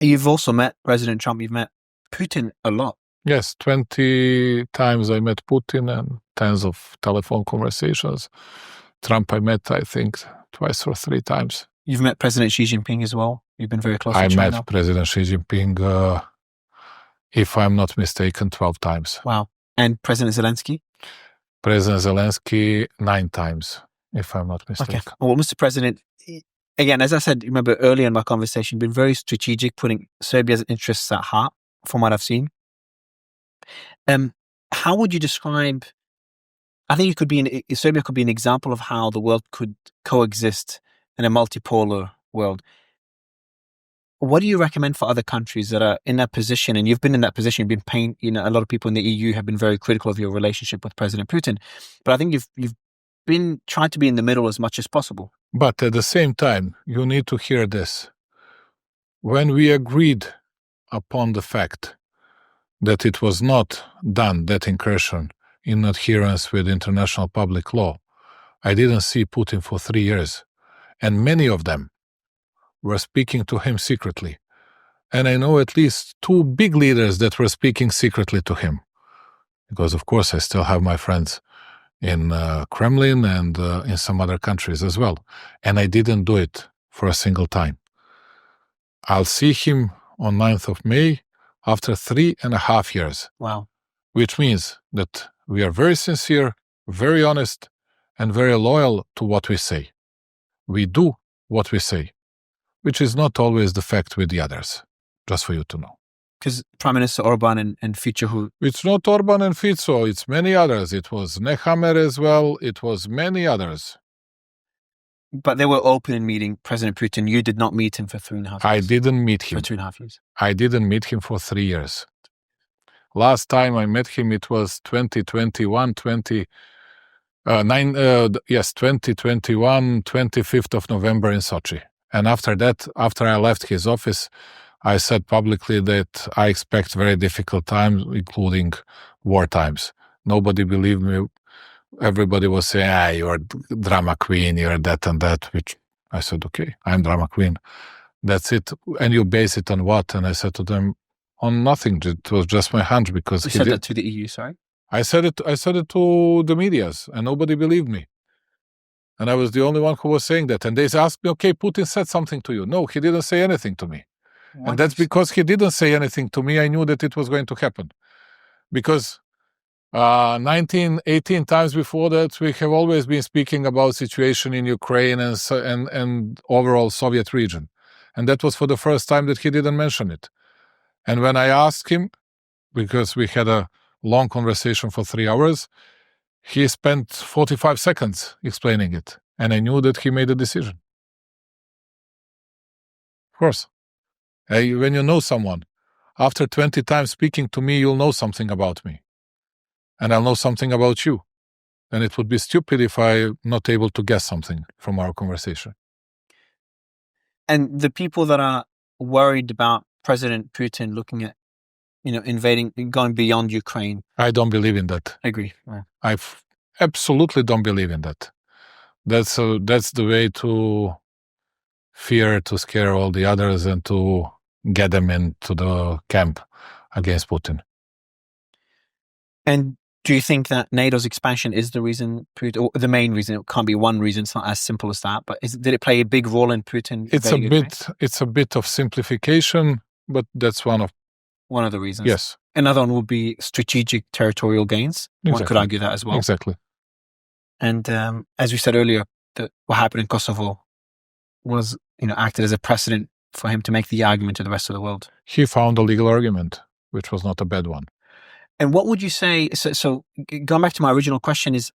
You've also met President Trump. You've met Putin a lot. Yes, 20 times I met Putin and tens of telephone conversations. Trump I met, I think, twice or 3 times. You've met President Xi Jinping as well. You've been very close to I China. met President Xi Jinping, if I'm not mistaken, 12 times. Wow. And President Zelensky? President Zelensky 9 times, if I'm not mistaken. Okay. Well, Mr. President, again, as I said, remember earlier in my conversation, been very strategic, putting Serbia's interests at heart, from what I've seen. How would you describe? I think Serbia could be an example of how the world could coexist in a multipolar world. What do you recommend for other countries that are in that position? And you've been in that position. You've been a lot of people in the EU have been very critical of your relationship with President Putin. But I think you've been trying to be in the middle as much as possible. But at the same time, you need to hear this. When we agreed upon the fact that it was not done, that incursion, in adherence with international public law, I didn't see Putin for 3 years. And many of them were speaking to him secretly. And I know at least 2 big leaders that were speaking secretly to him. Because, of course, I still have my friends in Kremlin and in some other countries as well. And I didn't do it for a single time. I'll see him on 9th of May after 3.5 years. Wow. Which means that we are very sincere, very honest, and very loyal to what we say. We do what we say, which is not always the fact with the others, just for you to know. Because Prime Minister Orban and Fico who... It's not Orban and Fico, it's many others. It was Nehammer as well, it was many others. But they were open in meeting President Putin. You did not meet him for 3.5 years. I didn't meet him. For 2.5 years. I didn't meet him for 3 years. Last time I met him, it was 2021, 25th of November in Sochi. And after that, after I left his office, I said publicly that I expect very difficult times, including war times. Nobody believed me. Everybody was saying, you're a drama queen, you're that and that, which I said, okay, I'm drama queen. That's it. And you base it on what? And I said to them, on nothing. It was just my hunch because You said that to the EU, sorry? I said it to the medias and nobody believed me. And I was the only one who was saying that. And they asked me, okay, Putin said something to you. No, he didn't say anything to me. And that's because he didn't say anything to me. I knew that it was going to happen. Because 18 times before that, we have always been speaking about situation in Ukraine and overall Soviet region. And that was for the first time that he didn't mention it. And when I asked him, because we had a long conversation for 3 hours, he spent 45 seconds explaining it. And I knew that he made a decision. Of course. When you know someone, after 20 times speaking to me, you'll know something about me. And I'll know something about you. And it would be stupid if I'm not able to guess something from our conversation. And the people that are worried about President Putin looking at, invading, going beyond Ukraine. I don't believe in that. I agree. Yeah. I absolutely don't believe in that. That's the way to fear, to scare all the others and to get them into the camp against Putin. And do you think that NATO's expansion is the reason, or the main reason? It can't be one reason. It's not as simple as that. But did it play a big role in Putin? It's a bit of simplification, but that's one of the reasons. Yes. Another one would be strategic territorial gains. Exactly. One could argue that as well. Exactly. And as we said earlier, what happened in Kosovo was, acted as a precedent for him to make the argument to the rest of the world. He found a legal argument, which was not a bad one. And what would you say, so going back to my original question is,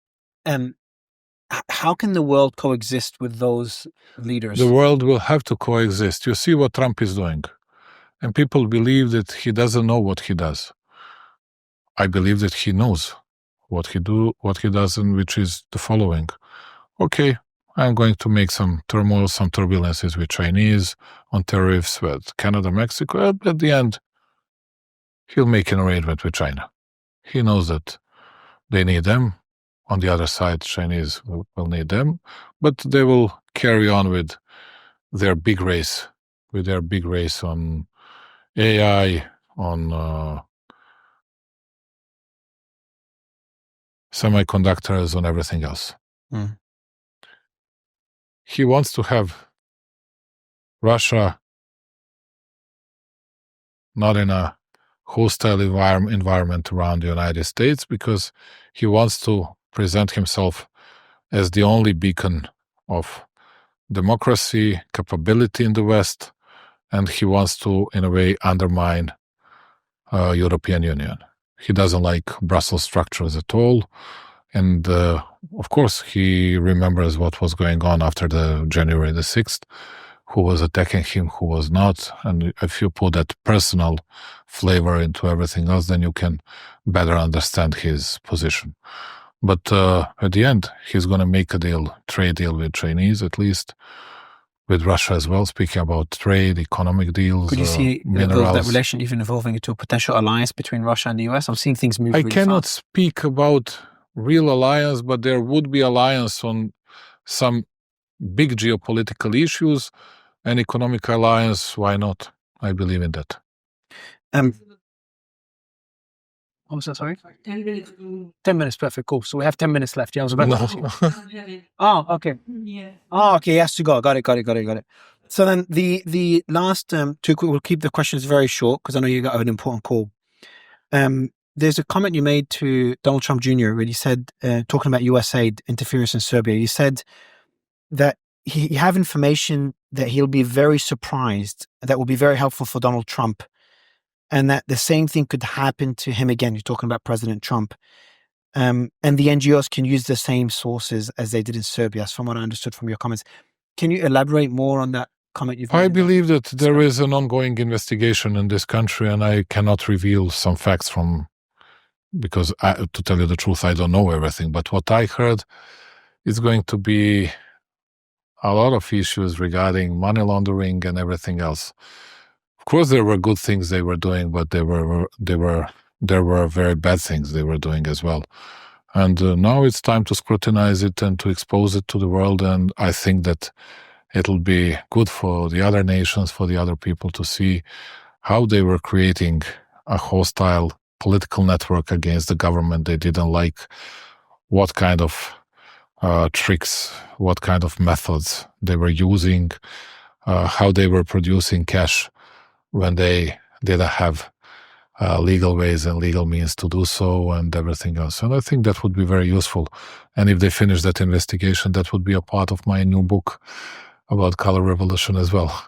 how can the world coexist with those leaders? The world will have to coexist. You see what Trump is doing. And people believe that he doesn't know what he does. I believe that he knows what he does, and which is the following. Okay, I'm going to make some turmoil, some turbulences with Chinese on tariffs with Canada, Mexico. At the end, he'll make an arrangement with China. He knows that they need them. On the other side, Chinese will need them. But they will carry on with their big race on AI, on semiconductors, on everything else. Mm. He wants to have Russia not in a hostile environment around the United States, because he wants to present himself as the only beacon of democracy, capability in the West, and he wants to, in a way, undermine European Union. He doesn't like Brussels structures at all. And of course, he remembers what was going on after the January the 6th, who was attacking him, who was not. And if you put that personal flavor into everything else, then you can better understand his position. But at the end, he's going to make a deal, trade deal with Chinese, at least, with Russia as well, speaking about trade, economic deals, Could you see minerals. that relation even evolving into a potential alliance between Russia and the US? I'm seeing things move I really cannot fast. speak about real alliance, but there would be alliance on some big geopolitical issues, and economic alliance, why not? I believe in that. What was that, sorry? 10 minutes. 10 minutes, perfect, cool. So we have 10 minutes left. Yeah, I was about to ask you. Oh, okay. Yeah. Oh, okay, yes, to go. Got it. So then the last two, we'll keep the questions very short because I know you got an important call. There's a comment you made to Donald Trump Jr. where you said, talking about USAID interference in Serbia, you said that you have information that he'll be very surprised, that will be very helpful for Donald Trump, and that the same thing could happen to him again. You're talking about President Trump. And the NGOs can use the same sources as they did in Serbia, that's from what I understood from your comments. Can you elaborate more on that comment you've made? I believe that there is an ongoing investigation in this country, and I cannot reveal some facts because to tell you the truth, I don't know everything. But what I heard is going to be a lot of issues regarding money laundering and everything else. Of course, there were good things they were doing, but there were very bad things they were doing as well. And now it's time to scrutinize it and to expose it to the world. And I think that it'll be good for the other nations, for the other people to see how they were creating a hostile political network against the government they didn't like, what kind of tricks, what kind of methods they were using, how they were producing cash when they didn't have legal ways and legal means to do so, and everything else. And I think that would be very useful. And if they finish that investigation, that would be a part of my new book about color revolution as well.